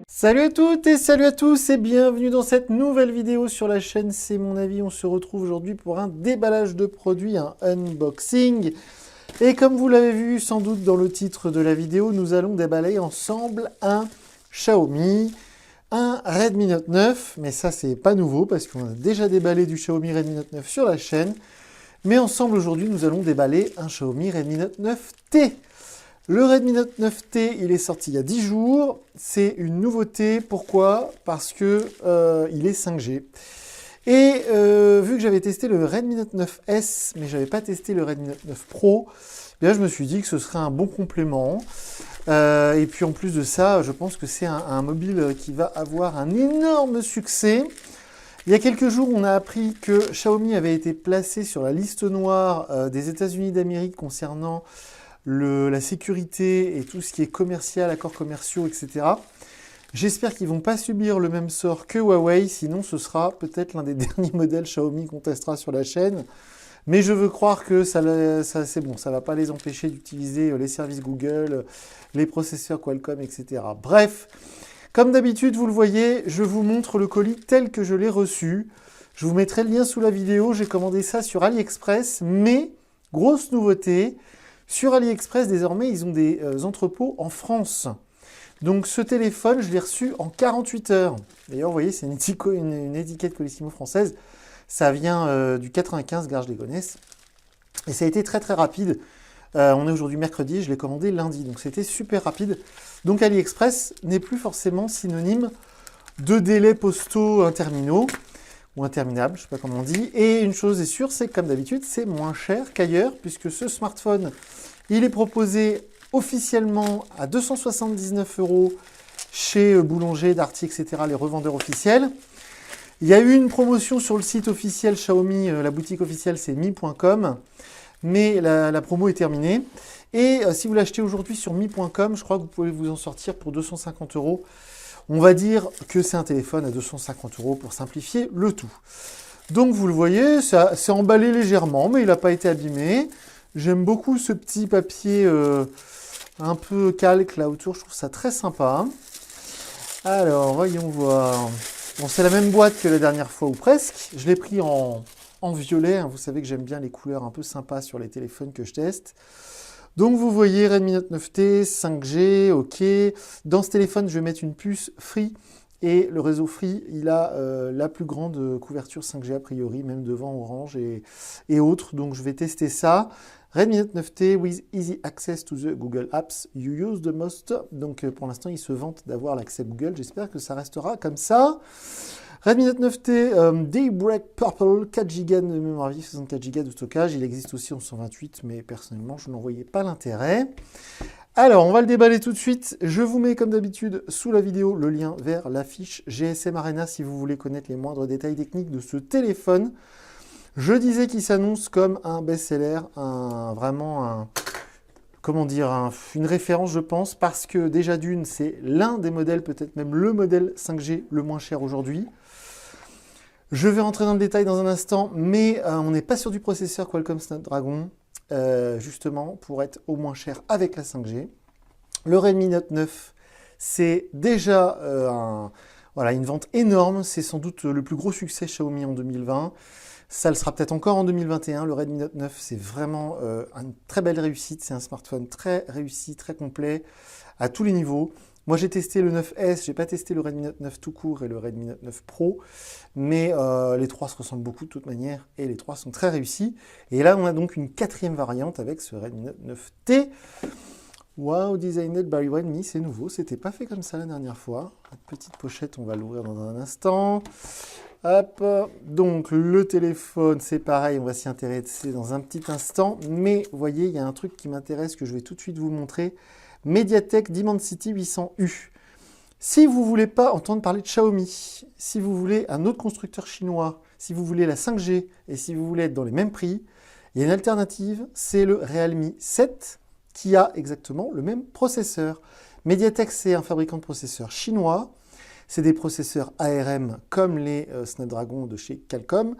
Salut à toutes et salut à tous et bienvenue dans cette nouvelle vidéo sur la chaîne C'est mon avis. On se retrouve aujourd'hui pour un déballage de produits, un unboxing. Et comme vous l'avez vu sans doute dans le titre de la vidéo, nous allons déballer ensemble un Xiaomi, un Redmi Note 9. Mais ça c'est pas nouveau parce qu'on a déjà déballé du Xiaomi Redmi Note 9 sur la chaîne. Mais ensemble aujourd'hui nous allons déballer un Xiaomi Redmi Note 9T. Le Redmi Note 9T, il est sorti il y a 10 jours. C'est une nouveauté. Pourquoi? Parce que il est 5G. Et vu que j'avais testé le Redmi Note 9S, mais je n'avais pas testé le Redmi Note 9 Pro, eh bien, je me suis dit que ce serait un bon complément. Et puis en plus de ça, je pense que c'est un mobile qui va avoir un énorme succès. Il y a quelques jours, on a appris que Xiaomi avait été placé sur la liste noire des États-Unis d'Amérique concernant la sécurité et tout ce qui est commercial, accords commerciaux, etc. J'espère qu'ils ne vont pas subir le même sort que Huawei, sinon ce sera peut-être l'un des derniers modèles Xiaomi qu'on testera sur la chaîne. Mais je veux croire que ça c'est bon, ça ne va pas les empêcher d'utiliser les services Google, les processeurs Qualcomm, etc. Bref, comme d'habitude, vous le voyez, je vous montre le colis tel que je l'ai reçu. Je vous mettrai le lien sous la vidéo, j'ai commandé ça sur AliExpress, mais grosse nouveauté, sur AliExpress, désormais, ils ont des entrepôts en France. Donc, ce téléphone, je l'ai reçu en 48 heures. D'ailleurs, vous voyez, c'est une étiquette Colissimo française. Ça vient du 95, Garges les Gonesse. Et ça a été très, très rapide. On est aujourd'hui mercredi, je l'ai commandé lundi. Donc, c'était super rapide. Donc, AliExpress n'est plus forcément synonyme de délais postaux interminaux. Ou interminables, je ne sais pas comment on dit. Et une chose est sûre, c'est que comme d'habitude, c'est moins cher qu'ailleurs, puisque ce smartphone, il est proposé officiellement à 279 € chez Boulanger, Darty, etc., les revendeurs officiels. Il y a eu une promotion sur le site officiel Xiaomi, la boutique officielle, c'est mi.com, mais la promo est terminée. Et si vous l'achetez aujourd'hui sur mi.com, je crois que vous pouvez vous en sortir pour 250 €. On va dire que c'est un téléphone à 250 € pour simplifier le tout. Donc vous le voyez, ça s'est emballé légèrement, mais il n'a pas été abîmé. J'aime beaucoup ce petit papier un peu calque là autour, je trouve ça très sympa. Alors, voyons voir. Bon, c'est la même boîte que la dernière fois ou presque. Je l'ai pris en violet, hein. Vous savez que j'aime bien les couleurs un peu sympas sur les téléphones que je teste. Donc vous voyez Redmi Note 9T, 5G, ok. Dans ce téléphone, je vais mettre une puce Free. Et le réseau Free, il a la plus grande couverture 5G a priori, même devant Orange et autres. Donc je vais tester ça. Redmi Note 9T with easy access to the Google Apps you use the most. Donc pour l'instant, il se vante d'avoir l'accès Google. J'espère que ça restera comme ça. Redmi Note 9T, Daybreak Purple, 4 Go de mémoire vive, 64 Go de stockage. Il existe aussi en 128, mais personnellement, je n'en voyais pas l'intérêt. Alors, on va le déballer tout de suite. Je vous mets, comme d'habitude, sous la vidéo, le lien vers la fiche GSM Arena si vous voulez connaître les moindres détails techniques de ce téléphone. Je disais qu'il s'annonce comme un best-seller, une référence, je pense, parce que déjà d'une, c'est l'un des modèles, peut-être même le modèle 5G le moins cher aujourd'hui. Je vais rentrer dans le détail dans un instant, mais on n'est pas sur du processeur Qualcomm Snapdragon, justement, pour être au moins cher avec la 5G. Le Redmi Note 9, c'est déjà une vente énorme. C'est sans doute le plus gros succès Xiaomi en 2020. Ça le sera peut-être encore en 2021. Le Redmi Note 9, c'est vraiment une très belle réussite. C'est un smartphone très réussi, très complet, à tous les niveaux. Moi, j'ai testé le 9S, je n'ai pas testé le Redmi Note 9 tout court et le Redmi Note 9 Pro, mais les trois se ressemblent beaucoup de toute manière et les trois sont très réussis. Et là, on a donc une quatrième variante avec ce Redmi Note 9T. Wow, designed by Redmi, c'est nouveau, c'était pas fait comme ça la dernière fois. La petite pochette, on va l'ouvrir dans un instant. Hop, donc le téléphone, c'est pareil, on va s'y intéresser dans un petit instant. Mais vous voyez, il y a un truc qui m'intéresse que je vais tout de suite vous montrer. MediaTek Dimensity 800U. Si vous ne voulez pas entendre parler de Xiaomi, si vous voulez un autre constructeur chinois, si vous voulez la 5G et si vous voulez être dans les mêmes prix, il y a une alternative, c'est le Realme 7 qui a exactement le même processeur. MediaTek, c'est un fabricant de processeurs chinois. C'est des processeurs ARM comme les Snapdragon de chez Qualcomm.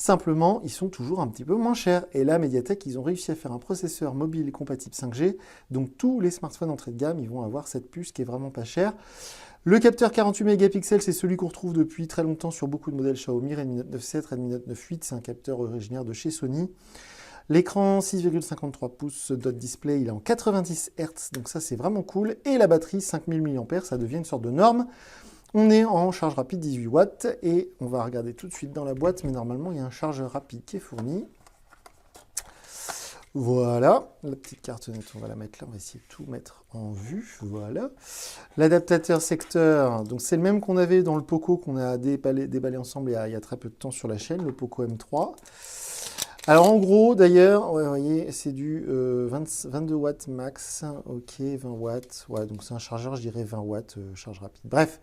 Simplement, ils sont toujours un petit peu moins chers. Et là, Mediatek, ils ont réussi à faire un processeur mobile compatible 5G. Donc, tous les smartphones entrée de gamme, ils vont avoir cette puce qui est vraiment pas chère. Le capteur 48 mégapixels, c'est celui qu'on retrouve depuis très longtemps sur beaucoup de modèles Xiaomi, Redmi Note 9 7, Redmi Note 9 8. C'est un capteur originaire de chez Sony. L'écran 6,53 pouces dot display, il est en 90 Hz, donc ça c'est vraiment cool. Et la batterie 5000 mAh, ça devient une sorte de norme. On est en charge rapide 18 watts et on va regarder tout de suite dans la boîte, mais normalement il y a un chargeur rapide qui est fourni. Voilà, la petite cartonnette, on va la mettre là, on va essayer de tout mettre en vue, voilà. L'adaptateur secteur, donc c'est le même qu'on avait dans le Poco qu'on a déballé ensemble il y a très peu de temps sur la chaîne, le Poco M3. Alors en gros, d'ailleurs, ouais, vous voyez, c'est du 22 watts max, ok, 20 watts, ouais, donc c'est un chargeur, je dirais 20 watts, charge rapide. Bref,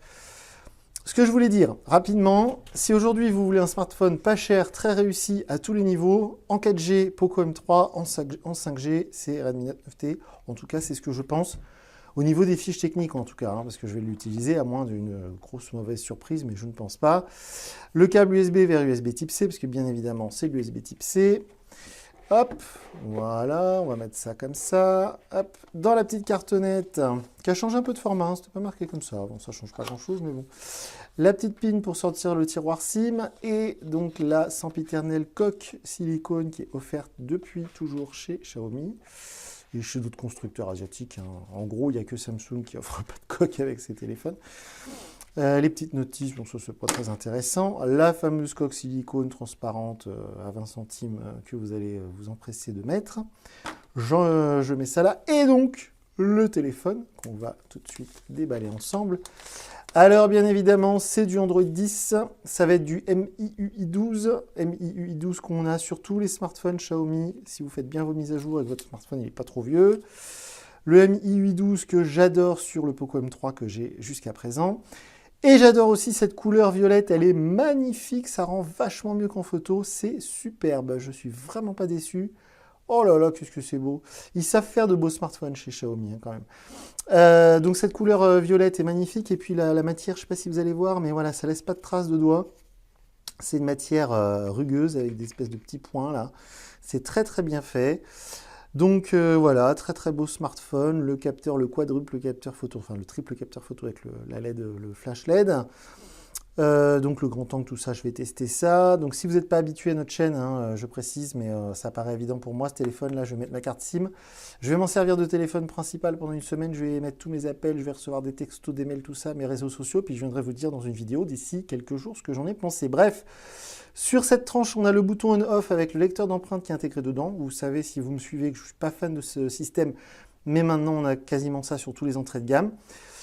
ce que je voulais dire, rapidement, si aujourd'hui vous voulez un smartphone pas cher, très réussi à tous les niveaux, en 4G, Poco M3, en 5G, c'est Redmi Note 9T, en tout cas c'est ce que je pense. Au niveau des fiches techniques, en tout cas, hein, parce que je vais l'utiliser, à moins d'une grosse mauvaise surprise, mais je ne pense pas. Le câble USB vers USB type C, parce que bien évidemment, c'est l'USB type C. Hop, voilà, on va mettre ça comme ça. Hop, dans la petite cartonnette, qui a changé un peu de format, hein, c'était pas marqué comme ça. Bon, ça change pas grand-chose, mais bon. La petite pin pour sortir le tiroir SIM, et donc la sempiternelle coque silicone qui est offerte depuis toujours chez Xiaomi. Et chez d'autres constructeurs asiatiques, hein. En gros, il n'y a que Samsung qui offre pas de coque avec ses téléphones. Les petites notices, bon, ça c'est pas très intéressant. La fameuse coque silicone transparente à 20 centimes que vous allez vous empresser de mettre. Je mets ça là. Et donc, le téléphone qu'on va tout de suite déballer ensemble. Alors, bien évidemment, c'est du Android 10. Ça va être du MIUI 12. MIUI 12 qu'on a sur tous les smartphones Xiaomi. Si vous faites bien vos mises à jour et que votre smartphone n'est pas trop vieux. Le MIUI 12 que j'adore sur le Poco M3 que j'ai jusqu'à présent. Et j'adore aussi cette couleur violette. Elle est magnifique. Ça rend vachement mieux qu'en photo. C'est superbe. Je suis vraiment pas déçu. Oh là là, qu'est-ce que c'est beau. Ils savent faire de beaux smartphones chez Xiaomi, hein, quand même. Donc cette couleur violette est magnifique. Et puis la matière, je ne sais pas si vous allez voir, mais voilà, ça laisse pas de traces de doigts. C'est une matière rugueuse avec des espèces de petits points là. C'est très très bien fait. Donc voilà, très très beau smartphone. Le capteur, le quadruple capteur photo, enfin le triple capteur photo avec la LED, le flash LED. Donc le grand angle, tout ça, je vais tester ça. Donc si vous n'êtes pas habitué à notre chaîne, hein, je précise, mais ça paraît évident pour moi, ce téléphone-là, je vais mettre ma carte SIM. Je vais m'en servir de téléphone principal pendant une semaine, je vais mettre tous mes appels, je vais recevoir des textos, des mails, tout ça, mes réseaux sociaux, puis je viendrai vous dire dans une vidéo d'ici quelques jours ce que j'en ai pensé. Bref, sur cette tranche, on a le bouton on-off avec le lecteur d'empreintes qui est intégré dedans. Vous savez, si vous me suivez, que je ne suis pas fan de ce système, mais maintenant on a quasiment ça sur tous les entrées de gamme.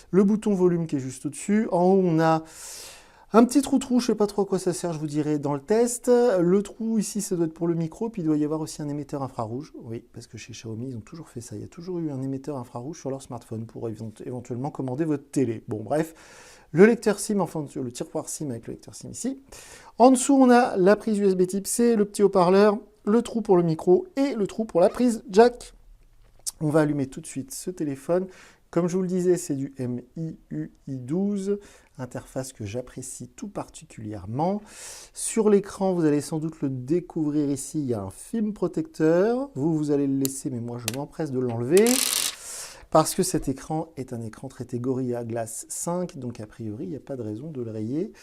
Le bouton volume qui est juste au-dessus. En haut, on a un petit trou, je ne sais pas trop à quoi ça sert, je vous dirai dans le test. Le trou ici, ça doit être pour le micro, puis il doit y avoir aussi un émetteur infrarouge. Oui, parce que chez Xiaomi, ils ont toujours fait ça. Il y a toujours eu un émetteur infrarouge sur leur smartphone pour éventuellement commander votre télé. Bon, bref. Le lecteur SIM, enfin le tiroir SIM avec le lecteur SIM ici. En dessous, on a la prise USB type C, le petit haut-parleur, le trou pour le micro et le trou pour la prise jack. On va allumer tout de suite ce téléphone. Comme je vous le disais, c'est du MIUI 12, interface que j'apprécie tout particulièrement. Sur l'écran, vous allez sans doute le découvrir ici, il y a un film protecteur. Vous allez le laisser, mais moi je m'empresse de l'enlever. Parce que cet écran est un écran traité Gorilla Glass 5, donc a priori, il n'y a pas de raison de le rayer.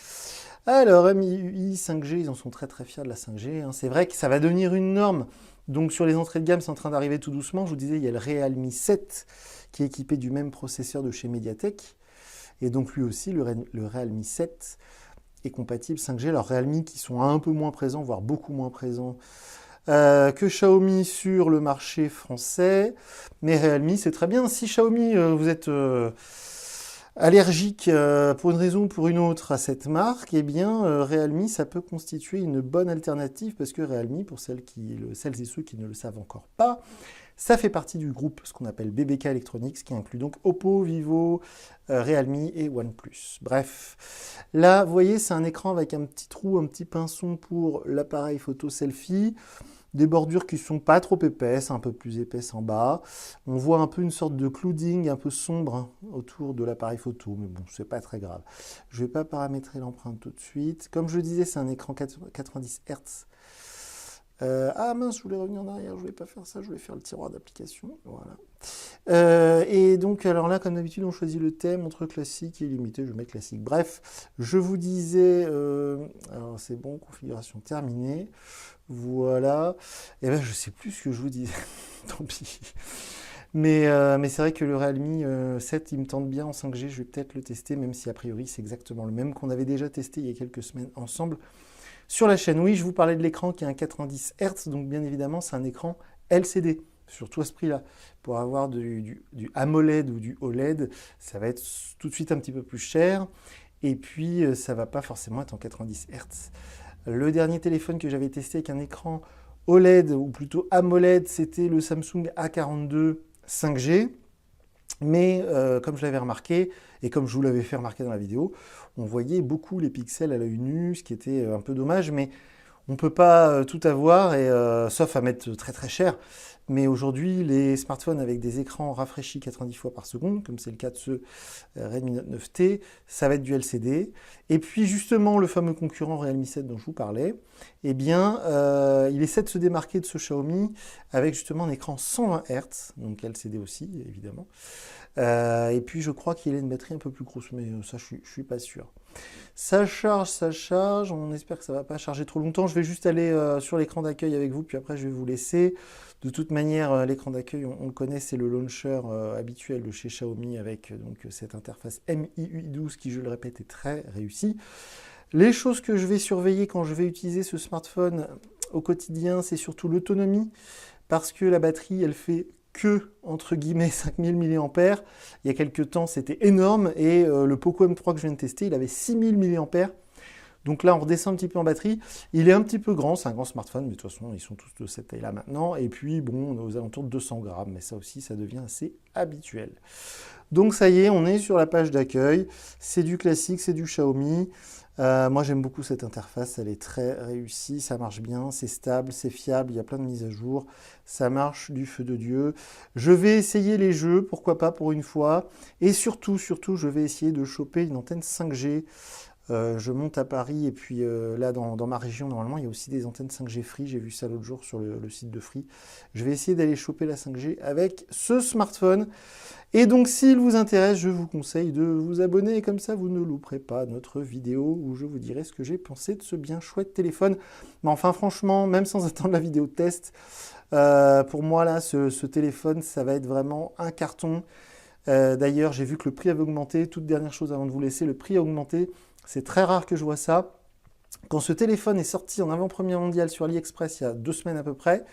Alors, MIUI 5G, ils en sont très très fiers de la 5G. Hein. C'est vrai que ça va devenir une norme. Donc sur les entrées de gamme, c'est en train d'arriver tout doucement. Je vous disais, il y a le Realme 7 qui est équipé du même processeur de chez Mediatek. Et donc lui aussi, le Realme 7 est compatible 5G. Alors Realme qui sont un peu moins présents, voire beaucoup moins présents que Xiaomi sur le marché français. Mais Realme, c'est très bien. Si Xiaomi, vous êtes allergique pour une raison ou pour une autre à cette marque, eh bien Realme, ça peut constituer une bonne alternative parce que Realme, pour celles et ceux qui ne le savent encore pas, ça fait partie du groupe, ce qu'on appelle BBK Electronics, qui inclut donc Oppo, Vivo, Realme et OnePlus. Bref, là, vous voyez, c'est un écran avec un petit trou, un petit pinçon pour l'appareil photo selfie. Des bordures qui ne sont pas trop épaisses, un peu plus épaisses en bas. On voit un peu une sorte de clouding un peu sombre autour de l'appareil photo, mais bon, c'est pas très grave. Je ne vais pas paramétrer l'empreinte tout de suite. Comme je le disais, c'est un écran 90 Hz Ah mince, je voulais revenir en arrière, je voulais pas faire ça, je voulais faire le tiroir d'application. Voilà. Et donc, alors là, comme d'habitude, on choisit le thème entre classique et limité. Je vais mettre classique. Bref, je vous disais, alors c'est bon, configuration terminée. Voilà. Et ben, je sais plus ce que je vous disais. Tant pis. Mais c'est vrai que le Realme 7, il me tente bien en 5G. Je vais peut-être le tester, même si a priori c'est exactement le même qu'on avait déjà testé il y a quelques semaines ensemble sur la chaîne. Oui, je vous parlais de l'écran qui est un 90 Hz, donc bien évidemment c'est un écran LCD. Surtout à ce prix-là. Pour avoir du AMOLED ou du OLED, ça va être tout de suite un petit peu plus cher. Et puis, ça ne va pas forcément être en 90 Hz. Le dernier téléphone que j'avais testé avec un écran OLED, ou plutôt AMOLED, c'était le Samsung A42 5G. Mais comme je l'avais remarqué, et comme je vous l'avais fait remarquer dans la vidéo, on voyait beaucoup les pixels à l'œil nu, ce qui était un peu dommage, mais on ne peut pas tout avoir, sauf à mettre très très cher. Mais aujourd'hui, les smartphones avec des écrans rafraîchis 90 fois par seconde, comme c'est le cas de ce Redmi Note 9T, ça va être du LCD. Et puis justement, le fameux concurrent Realme 7 dont je vous parlais, eh bien, il essaie de se démarquer de ce Xiaomi avec justement un écran 120 Hz, donc LCD aussi, évidemment. Et puis je crois qu'il a une batterie un peu plus grosse, mais ça je suis pas sûr. Ça charge, on espère que ça ne va pas charger trop longtemps. Je vais juste aller sur l'écran d'accueil avec vous, puis après je vais vous laisser. De toute manière, l'écran d'accueil, on le connaît, c'est le launcher habituel de chez Xiaomi avec donc, cette interface MIUI 12 qui, je le répète, est très réussie. Les choses que je vais surveiller quand je vais utiliser ce smartphone au quotidien, c'est surtout l'autonomie, parce que la batterie, elle fait que, entre guillemets, 5000 mAh. Il y a quelques temps, c'était énorme. Et le Poco M3 que je viens de tester, il avait 6000 mAh. Donc là, on redescend un petit peu en batterie. Il est un petit peu grand, c'est un grand smartphone, mais de toute façon, ils sont tous de cette taille-là maintenant. Et puis, bon, on est aux alentours de 200 grammes, mais ça aussi, ça devient assez habituel. Donc ça y est, on est sur la page d'accueil. C'est du classique, c'est du Xiaomi. Moi, j'aime beaucoup cette interface, elle est très réussie, ça marche bien, c'est stable, c'est fiable, il y a plein de mises à jour, ça marche du feu de Dieu. Je vais essayer les jeux, pourquoi pas pour une fois, et surtout, je vais essayer de choper une antenne 5G. Je monte à Paris et puis là dans ma région normalement il y a aussi des antennes 5G Free, j'ai vu ça l'autre jour sur le site de Free. Je vais essayer d'aller choper la 5G avec ce smartphone. Et donc s'il vous intéresse, je vous conseille de vous abonner et comme ça vous ne louperez pas notre vidéo où je vous dirai ce que j'ai pensé de ce bien chouette téléphone. Mais enfin franchement, même sans attendre la vidéo de test, pour moi là ce téléphone ça va être vraiment un carton. D'ailleurs j'ai vu que le prix avait augmenté, toute dernière chose avant de vous laisser, le prix a augmenté. C'est très rare que je vois ça. Quand ce téléphone est sorti en avant-première mondiale sur AliExpress il y a 2 semaines à peu près,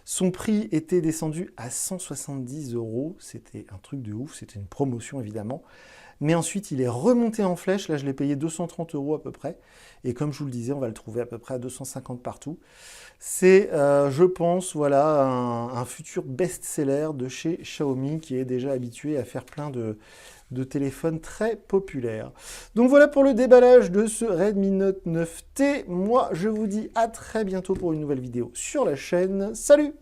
son prix était descendu à 170 €. C'était un truc de ouf, c'était une promotion évidemment. Mais ensuite, il est remonté en flèche. Là, je l'ai payé 230 € à peu près. Et comme je vous le disais, on va le trouver à peu près à 250 partout. C'est, je pense, voilà, un futur best-seller de chez Xiaomi qui est déjà habitué à faire plein de téléphones très populaires. Donc voilà pour le déballage de ce Redmi Note 9T. Moi, je vous dis à très bientôt pour une nouvelle vidéo sur la chaîne. Salut!